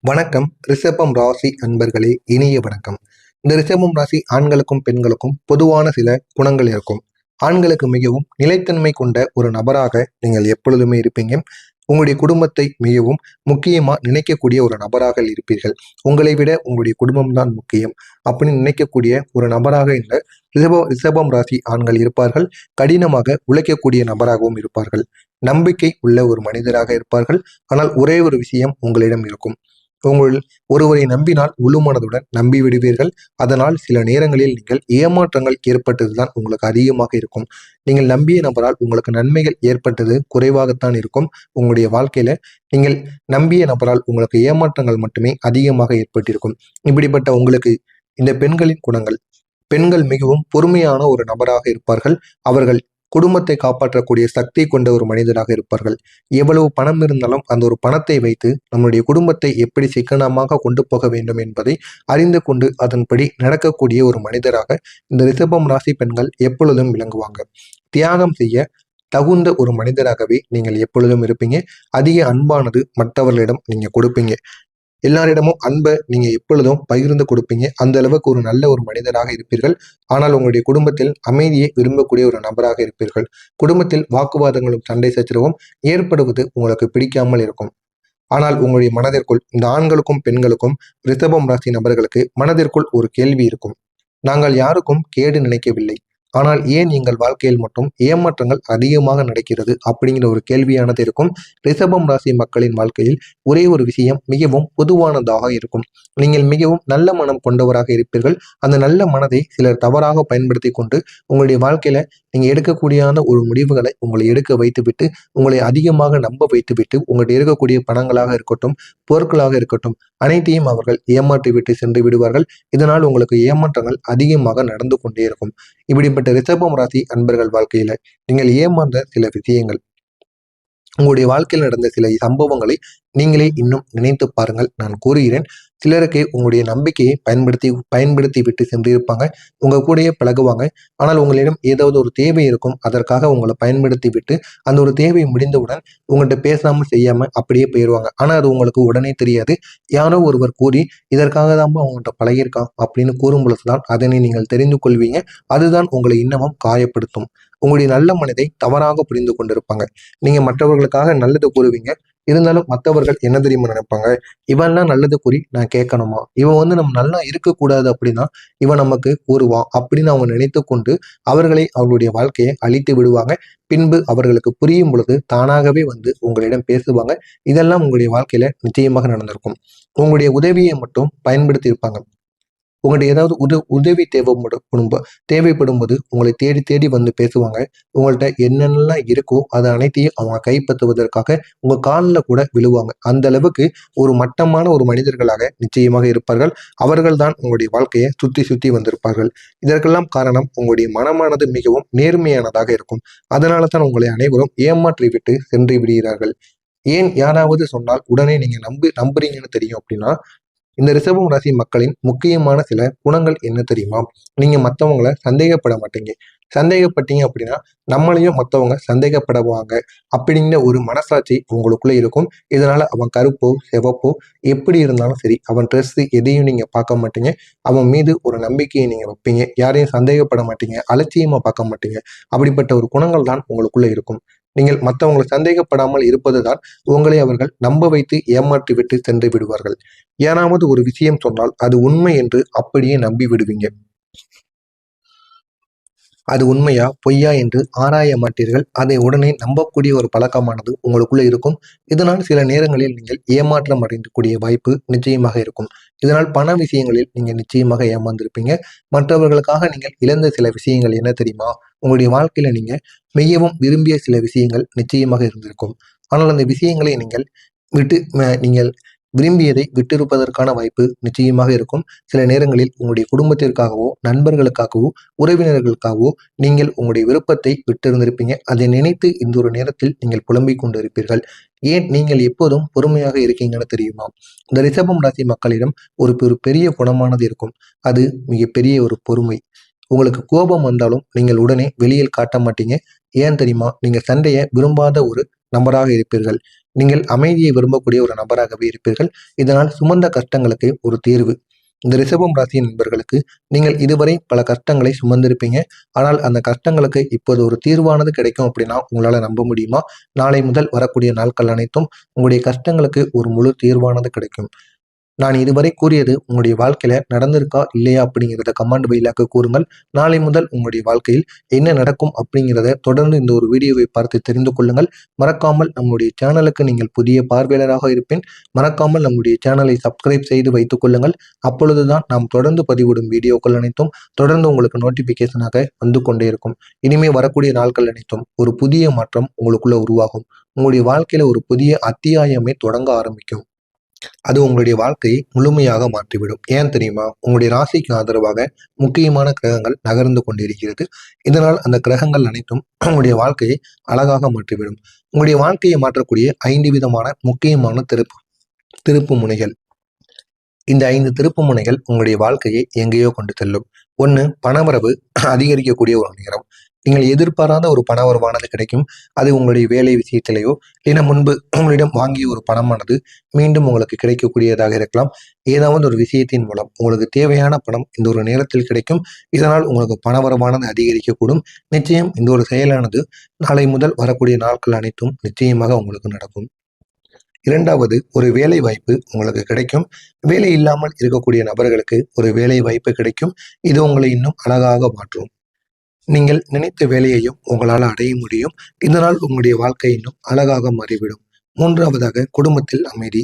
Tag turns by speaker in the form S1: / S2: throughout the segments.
S1: வணக்கம். ரிஷபம் ராசி அன்பர்களே, இனிய வணக்கம். இந்த ரிஷபம் ராசி ஆண்களுக்கும் பெண்களுக்கும் பொதுவான சில குணங்கள் இருக்கும். ஆண்களுக்கு மிகவும் நிலைத்தன்மை கொண்ட ஒரு நபராக நீங்கள் எப்பொழுதுமே இருப்பீங்க. உங்களுடைய குடும்பத்தை மிகவும் முக்கியமா நினைக்கக்கூடிய ஒரு நபராக இருப்பீர்கள். உங்களை விட உங்களுடைய குடும்பம் தான் முக்கியம் அப்படின்னு நினைக்கக்கூடிய ஒரு நபராக இந்த ரிஷபம் ராசி ஆண்கள் இருப்பார்கள். கடினமாக உழைக்கக்கூடிய நபராகவும் இருப்பார்கள். நம்பிக்கை உள்ள ஒரு மனிதராக இருப்பார்கள். ஆனால் ஒரே ஒரு விஷயம் உங்களிடம் இருக்கும். உங்கள் ஒருவரை நம்பினால் முழு மனதுடன் நம்பி விடுவீர்கள். அதனால் சில நேரங்களில் நீங்கள் ஏமாற்றங்கள் ஏற்பட்டதுதான் உங்களுக்கு அதிகமாக இருக்கும். நீங்கள் நம்பிய நபரால் உங்களுக்கு நன்மைகள் ஏற்பட்டது குறைவாகத்தான் இருக்கும். உங்களுடைய வாழ்க்கையில நீங்கள் நம்பிய நபரால் உங்களுக்கு ஏமாற்றங்கள் மட்டுமே அதிகமாக ஏற்பட்டிருக்கும். இப்படிப்பட்ட உங்களுக்கு இந்த பெண்களின் குணங்கள், பெண்கள் மிகவும் பொறுமையான ஒரு நபராக இருப்பார்கள். அவர்கள் குடும்பத்தை காப்பாற்றக்கூடிய சக்தி கொண்ட ஒரு மனிதராக இருப்பார்கள். எவ்வளவு பணம் இருந்தாலும் அந்த ஒரு பணத்தை வைத்து நம்முடைய குடும்பத்தை எப்படி சிக்கனமாக கொண்டு போக வேண்டும் என்பதை அறிந்து கொண்டு அதன்படி நடக்கக்கூடிய ஒரு மனிதராக இந்த ரிஷபம் ராசி பெண்கள் எப்பொழுதும் விளங்குவாங்க. தியாகம் செய்ய தகுந்த ஒரு மனிதராகவே நீங்கள் எப்பொழுதும் இருப்பீங்க. அதிக அன்பானது மற்றவர்களிடம் நீங்க கொடுப்பீங்க. எல்லாரிடமும் அன்பை நீங்க எப்பொழுதும் பகிர்ந்து கொடுப்பீங்க. அந்த அளவுக்கு ஒரு நல்ல ஒரு மனிதராக இருப்பீர்கள். ஆனால் உங்களுடைய குடும்பத்தில் அமைதியை விரும்பக்கூடிய ஒரு நபராக இருப்பீர்கள். குடும்பத்தில் வாக்குவாதங்களும் சண்டை சச்சரவும் ஏற்படுவது உங்களுக்கு பிடிக்காமல் இருக்கும். ஆனால் உங்களுடைய மனதிற்குள் இந்த ஆண்களுக்கும் பெண்களுக்கும் ரிஷபம் ராசி நபர்களுக்கு மனதிற்குள் ஒரு கேள்வி இருக்கும். நாங்கள் யாருக்கும் கேடு நினைக்கவில்லை. ஆனால் ஏன் எங்கள் வாழ்க்கையில் மட்டும் ஏமாற்றங்கள் அதிகமாக நடக்கிறது அப்படிங்கிற ஒரு கேள்வியானது இருக்கும். ரிஷபம் ராசி மக்களின் வாழ்க்கையில் ஒரே ஒரு விஷயம் மிகவும் பொதுவானதாக இருக்கும். நீங்கள் மிகவும் நல்ல மனம் கொண்டவராக இருப்பீர்கள். அந்த நல்ல மனதை சிலர் தவறாக பயன்படுத்தி கொண்டு உங்களுடைய வாழ்க்கையில நீங்க எடுக்கக்கூடியான ஒரு முடிவுகளை உங்களை எடுக்க வைத்துவிட்டு, உங்களை அதிகமாக நம்ப வைத்துவிட்டு, உங்கள்கிட்ட இருக்கக்கூடிய பணங்களாக இருக்கட்டும், பொருட்களாக இருக்கட்டும், அனைத்தையும் அவர்கள் ஏமாற்றி விட்டு சென்று விடுவார்கள். இதனால் உங்களுக்கு ஏமாற்றங்கள் அதிகமாக நடந்து கொண்டே இருக்கும். இப்படிப்பட்ட ரிஷபம் ராசி அன்பர்கள் வாழ்க்கையில நீங்கள் ஏமாந்த சில விஷயங்கள், உங்களுடைய வாழ்க்கையில் நடந்த சில சம்பவங்களை நீங்களே இன்னும் நினைத்து பாருங்கள். நான் கூறுகிறேன், சிலருக்கு உங்களுடைய நம்பிக்கையை பயன்படுத்தி விட்டு சென்றிருப்பாங்க. உங்க கூடயே பழகுவாங்க. ஆனால் உங்களிடம் ஏதாவது ஒரு தேவை இருக்கும். அதற்காக உங்களை பயன்படுத்தி விட்டு அந்த ஒரு தேவை முடிந்தவுடன் உங்கள்கிட்ட பேசாமல் செய்யாம அப்படியே போயிடுவாங்க. ஆனா அது உங்களுக்கு உடனே தெரியாது. யாரோ ஒருவர் கூறி இதற்காக தான் அவங்கள்ட்ட பழகியிருக்கான் அப்படின்னு கூறும் பொழுதுதான் அதனை நீங்கள் தெரிந்து கொள்வீங்க. அதுதான் உங்களை இன்னமும் காயப்படுத்தும். உங்களுடைய நல்ல மனதை தவறாக புரிந்து கொண்டிருப்பாங்க. நீங்க மற்றவர்களுக்காக நல்லது கூறுவீங்க. இருந்தாலும் மற்றவர்கள் என்ன தெரியுமா நினைப்பாங்க, இவன்லாம் நல்லது கூறி நான் கேட்கணுமா, இவன் நம்ம நல்லா இருக்கக்கூடாது அப்படின்னா இவன் நமக்கு கூறுவான் அப்படின்னு அவங்க நினைத்து கொண்டு அவர்களை அவர்களுடைய வாழ்க்கையை அழித்து விடுவாங்க. பின்பு அவர்களுக்கு புரியும் பொழுது தானாகவே வந்து உங்களிடம் பேசுவாங்க. இதெல்லாம் உங்களுடைய வாழ்க்கையில நிச்சயமாக நடந்திருக்கும். உங்களுடைய உதவியை மட்டும் பயன்படுத்தி இருப்பாங்க. உங்கள்கிட்ட ஏதாவது உதவி தேவைப்படும் போது உங்களை தேடி தேடி வந்து பேசுவாங்க. உங்கள்கிட்ட என்னென்னலாம் இருக்கோ அதை அனைத்தையும் அவங்க கைப்பற்றுவதற்காக உங்க காலில் கூட விழுவாங்க. அந்த அளவுக்கு ஒரு மட்டமான ஒரு மனிதர்களாக நிச்சயமாக இருப்பார்கள். அவர்கள் தான் உங்களுடைய வாழ்க்கையை சுத்தி சுத்தி வந்திருப்பார்கள். இதற்கெல்லாம் காரணம் உங்களுடைய மனமானது மிகவும் நேர்மையானதாக இருக்கும். அதனால தான் உங்களை அனைவரும் ஏமாற்றி விட்டு சென்று விடுகிறார்கள். ஏன் யாராவது சொன்னால் உடனே நீங்க நம்புறீங்கன்னு தெரியும் அப்படின்னா, இந்த ரிஷபம் ராசி மக்களின் முக்கியமான சில குணங்கள் என்ன தெரியுமா? நீங்க மற்றவங்களை சந்தேகப்பட மாட்டீங்க. சந்தேகப்பட்டீங்க அப்படின்னா நம்மளையும் மற்றவங்க சந்தேகப்படுவாங்க அப்படிங்கிற ஒரு மனசாட்சி உங்களுக்குள்ள இருக்கும். இதனால அவன் கருப்போ சிவப்போ எப்படி இருந்தாலும் சரி, அவன் ட்ரெஸ் எதையும் நீங்க பார்க்க மாட்டீங்க. அவன் மீது ஒரு நம்பிக்கையை நீங்க வைப்பீங்க. யாரையும் சந்தேகப்பட மாட்டீங்க. அலட்சியமா பார்க்க மாட்டீங்க. அப்படிப்பட்ட ஒரு குணங்கள் தான் உங்களுக்குள்ள இருக்கும். நீங்கள் மற்றவங்களை சந்தேகப்படாமல் இருப்பதுதான் உங்களை அவர்கள் நம்ப வைத்து ஏமாற்றி விட்டு சென்று விடுவார்கள். யாராவது ஒரு விஷயம் சொன்னால் அது உண்மை என்று அப்படியே நம்பி விடுவீங்க. அது உண்மையா பொய்யா என்று ஆராய மாட்டீர்கள். அதை உடனே நம்பக்கூடிய ஒரு பழக்கமானது உங்களுக்குள்ள இருக்கும். இதனால் சில நேரங்களில் நீங்கள் ஏமாற்றம் அடையக்கூடிய வாய்ப்பு நிச்சயமாக இருக்கும். இதனால் பண விஷயங்களில் நீங்க நிச்சயமாக ஏமாந்திருப்பீங்க. மற்றவர்களுக்காக நீங்கள் இழந்த சில விஷயங்கள் என்ன தெரியுமா? உங்களுடைய வாழ்க்கையில நீங்க மிகவும் விரும்பிய சில விஷயங்கள் நிச்சயமாக இருந்திருக்கும். ஆனால் அந்த விஷயங்களை நீங்கள் விரும்பியதை விட்டிருப்பதற்கான வாய்ப்பு நிச்சயமாக இருக்கும். சில நேரங்களில் உங்களுடைய குடும்பத்திற்காகவோ, நண்பர்களுக்காகவோ, உறவினர்களுக்காகவோ நீங்கள் உங்களுடைய விருப்பத்தை விட்டிருந்திருப்பீங்க. அதை நினைத்து இந்த ஒரு நேரத்தில் நீங்கள் புலம்பிக் கொண்டிருப்பீர்கள். ஏன் நீங்கள் எப்போதும் பொறுமையாக இருக்கீங்கன்னு தெரியுமா? இந்த ரிஷபம் ராசி மக்களிடம் ஒரு பெரிய குணமானது இருக்கும். அது மிகப்பெரிய ஒரு பொறுமை. உங்களுக்கு கோபம் வந்தாலும் நீங்கள் உடனே வெளியில் காட்ட மாட்டீங்க. ஏன் தெரியுமா? நீங்க சண்டையை விரும்பாத ஒரு நபராக இருப்பீர்கள். நீங்கள் அமைதியை விரும்பக்கூடிய ஒரு நபராகவே இருப்பீர்கள். இதனால் சுமந்த கஷ்டங்களுக்கு ஒரு தீர்வு. இந்த ரிஷபம் ராசியின் நண்பர்களுக்கு நீங்கள் இதுவரை பல கஷ்டங்களை சுமந்திருப்பீங்க. ஆனால் அந்த கஷ்டங்களுக்கு இப்போது ஒரு தீர்வானது கிடைக்கும் அப்படின்னா உங்களால நம்ப முடியுமா? நாளை முதல் வரக்கூடிய நாட்கள் அனைத்தும் உங்களுடைய கஷ்டங்களுக்கு ஒரு முழு தீர்வானது கிடைக்கும். நான் இதுவரை கூறியது உங்களுடைய வாழ்க்கையில நடந்திருக்கா இல்லையா அப்படிங்கிறத கமெண்ட் வாயிலாக கூறுங்கள். நாளை முதல் உங்களுடைய வாழ்க்கையில் என்ன நடக்கும் அப்படிங்கிறத தொடர்ந்து இந்த ஒரு வீடியோவை பார்த்து தெரிந்து கொள்ளுங்கள். மறக்காமல் நம்முடைய சேனலுக்கு நீங்கள் புதிய பார்வையாளராக இருப்பேன். மறக்காமல் நம்முடைய சேனலை சப்ஸ்கிரைப் செய்து வைத்துக் கொள்ளுங்கள். அப்பொழுதுதான் நாம் தொடர்ந்து பதிவிடும் வீடியோக்கள் அனைத்தும் தொடர்ந்து உங்களுக்கு நோட்டிபிகேஷனாக வந்து கொண்டே இருக்கும். இனிமே வரக்கூடிய நாட்கள் அனைத்தும் ஒரு புதிய மாற்றம் உங்களுக்குள்ள உருவாகும். உங்களுடைய வாழ்க்கையில ஒரு புதிய அத்தியாயமே தொடங்க ஆரம்பிக்கும். அது உங்களுடைய வாழ்க்கையை முழுமையாக மாற்றிவிடும். ஏன் தெரியுமா? உங்களுடைய ராசிக்கு ஆதரவாக முக்கியமான கிரகங்கள் நகர்ந்து கொண்டிருக்கிறது. இதனால் அந்த கிரகங்கள் அனைத்தும் உங்களுடைய வாழ்க்கையை அழகாக மாற்றிவிடும். உங்களுடைய வாழ்க்கையை மாற்றக்கூடிய 5 விதமான முக்கியமான திருப்பு முனைகள். இந்த 5 திருப்பு முனைகள் உங்களுடைய வாழ்க்கையை எங்கேயோ கொண்டு செல்லும். 1, பணவரவு அதிகரிக்கக்கூடிய ஒரு நேரம். நீங்கள் எதிர்பாராத ஒரு பணவரவானது கிடைக்கும். அது உங்களுடைய வேலை விஷயத்திலேயோ இல்லைன்னா முன்பு உங்களிடம் வாங்கிய ஒரு பணமானது மீண்டும் உங்களுக்கு கிடைக்கக்கூடியதாக இருக்கலாம். ஏதாவது ஒரு விஷயத்தின் மூலம் உங்களுக்கு தேவையான பணம் இந்த ஒரு நேரத்தில் கிடைக்கும். இதனால் உங்களுக்கு பணவரவானது அதிகரிக்கக்கூடும். நிச்சயம் இந்த ஒரு செயலானது நாளை முதல் வரக்கூடிய நாட்கள் அனைத்தும் நிச்சயமாக உங்களுக்கு நடக்கும். 2வது, ஒரு வேலை வாய்ப்பு உங்களுக்கு கிடைக்கும். வேலை இல்லாமல் இருக்கக்கூடிய நபர்களுக்கு ஒரு வேலை வாய்ப்பு கிடைக்கும். இது உங்களை இன்னும் அழகாக மாற்றும். நீங்கள் நினைத்த வேலையையும் உங்களால் அடைய முடியும். இதனால் உங்களுடைய வாழ்க்கை இன்னும் அழகாக மாறிவிடும். 3வதாக, குடும்பத்தில் அமைதி.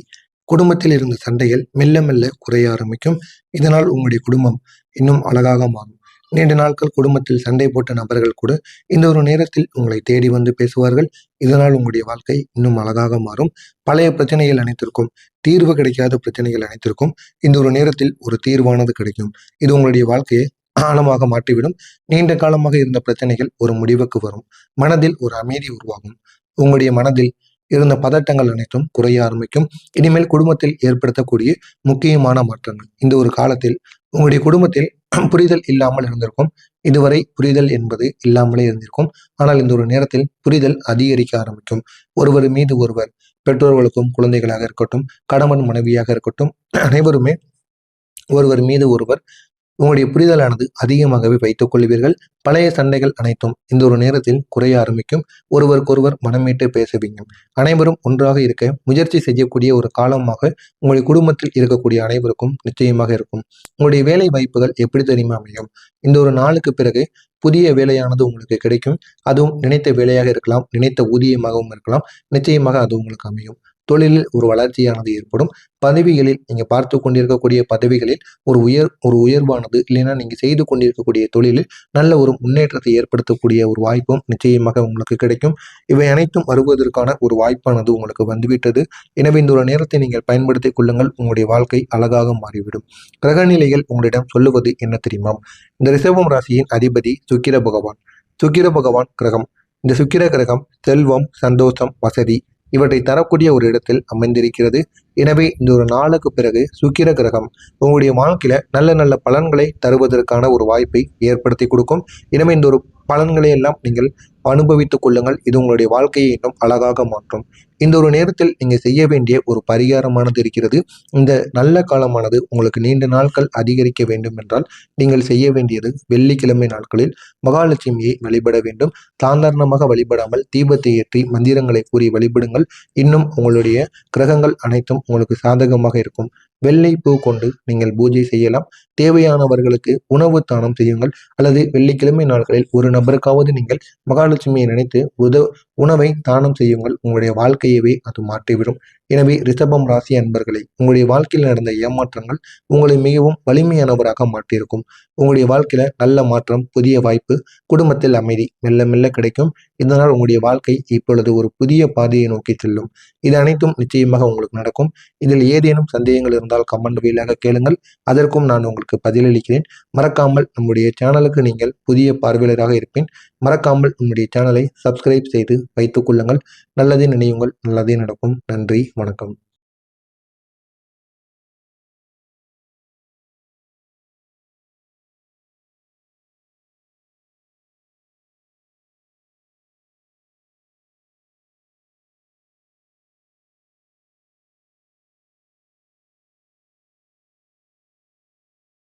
S1: குடும்பத்தில் இருந்த சண்டைகள் மெல்ல மெல்ல குறைய ஆரம்பிக்கும். இதனால் உங்களுடைய குடும்பம் இன்னும் அழகாக மாறும். நீண்ட நாட்கள் குடும்பத்தில் சண்டை போட்ட நபர்கள் கூட இந்த ஒரு நேரத்தில் உங்களை தேடி வந்து பேசுவார்கள். இதனால் உங்களுடைய வாழ்க்கை இன்னும் அழகாக மாறும். பழைய பிரச்சனைகள் அனைத்திற்கும் தீர்வு கிடைக்காத பிரச்சனைகள் அனைத்திற்கும் இந்த ஒரு நேரத்தில் ஒரு தீர்வானது கிடைக்கும். இது உங்களுடைய வாழ்க்கையை ஆழமாக மாற்றிவிடும். நீண்ட காலமாக இருந்த பிரச்சனைகள் ஒரு முடிவுக்கு வரும். மனதில் ஒரு அமைதி உருவாகும். உங்களுடைய மனதில் இருந்த பதட்டங்கள் அனைத்தும் குறைய ஆரம்பிக்கும். இனிமேல் குடும்பத்தில் ஏற்படுத்தக்கூடிய முக்கியமான மாற்றங்கள். இந்த ஒரு காலத்தில் உங்களுடைய குடும்பத்தில் புரிதல் இல்லாமல் இருந்திருக்கும். இதுவரை புரிதல் என்பது இல்லாமலே இருந்திருக்கும். ஆனால் இந்த ஒரு நேரத்தில் புரிதல் அதிகரிக்க ஆரம்பிக்கும். ஒருவர் மீது ஒருவர், பெற்றோர்களுக்கும் குழந்தைகளாக இருக்கட்டும், கணவன் மனைவியாக இருக்கட்டும், அனைவருமே ஒருவர் மீது ஒருவர் உங்களுடைய புரிதலானது அதிகமாகவே வைத்துக் கொள்வீர்கள். பழைய சண்டைகள் அனைத்தும் இந்த ஒரு நேரத்தில் குறைய ஆரம்பிக்கும். ஒருவருக்கொருவர் மனமிட்டு பேசுவீங்க. அனைவரும் ஒன்றாக இருக்க முயற்சி செய்யக்கூடிய ஒரு காலமாக உங்களுடைய குடும்பத்தில் இருக்கக்கூடிய அனைவருக்கும் நிச்சயமாக இருக்கும். உங்களுடைய வேலை வாய்ப்புகள் எப்படி தெரியுமா அமையும்? இந்த ஒரு நாளுக்கு பிறகு புதிய வேலையானது உங்களுக்கு கிடைக்கும். அதுவும் நினைத்த வேலையாக இருக்கலாம், நினைத்த ஊதியமாகவும் இருக்கலாம். நிச்சயமாக அது உங்களுக்கு அமையும். தொழிலில் ஒரு வளர்ச்சியானது ஏற்படும். பதவிகளில் நீங்க பார்த்து கொண்டிருக்கக்கூடிய பதவிகளில் ஒரு உயர்வானது, இல்லைன்னா நீங்க செய்து கொண்டிருக்கக்கூடிய தொழிலில் நல்ல ஒரு முன்னேற்றத்தை ஏற்படுத்தக்கூடிய ஒரு வாய்ப்பும் நிச்சயமாக உங்களுக்கு கிடைக்கும். இவை அனைத்தும் வருவதற்கான ஒரு வாய்ப்பானது உங்களுக்கு வந்துவிட்டது. எனவே இந்த ஒரு நேரத்தை நீங்கள் பயன்படுத்திக் கொள்ளுங்கள். உங்களுடைய வாழ்க்கை அழகாக மாறிவிடும். கிரகநிலைகள் உங்களிடம் சொல்லுவது என்ன தெரியுமா? இந்த ரிஷபம் ராசியின் அதிபதி சுக்கிர பகவான். சுக்கிர பகவான் கிரகம். இந்த சுக்கிர கிரகம் செல்வம், சந்தோஷம், வசதி இவற்றை தரக்கூடிய ஒரு இடத்தில் அமைந்திருக்கிறது. எனவே இந்த ஒரு நாளுக்கு பிறகு சுக்கிர கிரகம் உங்களுடைய வாழ்க்கையில நல்ல நல்ல பலன்களை தருவதற்கான ஒரு வாய்ப்பை ஏற்படுத்தி கொடுக்கும். எனவே இந்த ஒரு பலன்களை எல்லாம் நீங்கள் அனுபவித்துக் கொள்ளுங்கள். இது உங்களுடைய வாழ்க்கையை இன்னும் அழகாக மாற்றும். இந்த ஒரு நேரத்தில் நீங்க செய்ய வேண்டிய ஒரு பரிகாரமானது இருக்கிறது. இந்த நல்ல காலமானது உங்களுக்கு நீண்ட நாட்கள் அதிகரிக்க வேண்டும் என்றால் நீங்கள் செய்ய வேண்டியது, வெள்ளிக்கிழமை நாட்களில் மகாலட்சுமியை வழிபட வேண்டும். சாதாரணமாக வழிபடாமல் தீபத்தை ஏற்றி மந்திரங்களை கூறி வழிபடுங்கள். இன்னும் உங்களுடைய கிரகங்கள் அனைத்தும் உங்களுக்கு சாதகமாக இருக்கும். வெள்ளை பூ கொண்டு நீங்கள் பூஜை செய்யலாம். தேவையானவர்களுக்கு உணவு தானம் செய்யுங்கள். அல்லது வெள்ளிக்கிழமை நாட்களில் ஒரு நபருக்காவது நீங்கள் மகாலட்சுமியை நினைத்து உணவை தானம் செய்யுங்கள். உங்களுடைய வாழ்க்கையவே அது மாற்றிவிடும். எனவே ரிஷபம் ராசி அன்பர்களே, உங்களுடைய வாழ்க்கையில் நடந்த ஏமாற்றங்கள் உங்களை மிகவும் வலிமையானவராக மாற்றியிருக்கும். உங்களுடைய வாழ்க்கையில நல்ல மாற்றம், புதிய வாய்ப்பு, குடும்பத்தில் அமைதி மெல்ல மெல்ல கிடைக்கும். இதனால் உங்களுடைய வாழ்க்கை இப்பொழுது ஒரு புதிய பாதையை நோக்கி செல்லும். இது அனைத்தும் நிச்சயமாக உங்களுக்கு நடக்கும். இதில் ஏதேனும் சந்தேகங்கள் இருந்தால் கமெண்ட் வாயிலாக கேளுங்கள். அதற்கும் நான் உங்களுக்கு பதிலளிக்கிறேன். மறக்காமல் நம்முடைய சேனலுக்கு நீங்கள் புதிய பார்வையாளராக இருப்பேன். மறக்காமல் நம்முடைய சேனலை சப்ஸ்கிரைப் செய்து வைத்துக் கொள்ளுங்கள். நல்லதே நினையுங்கள், நல்லதே நடக்கும். நன்றி, வணக்கம்.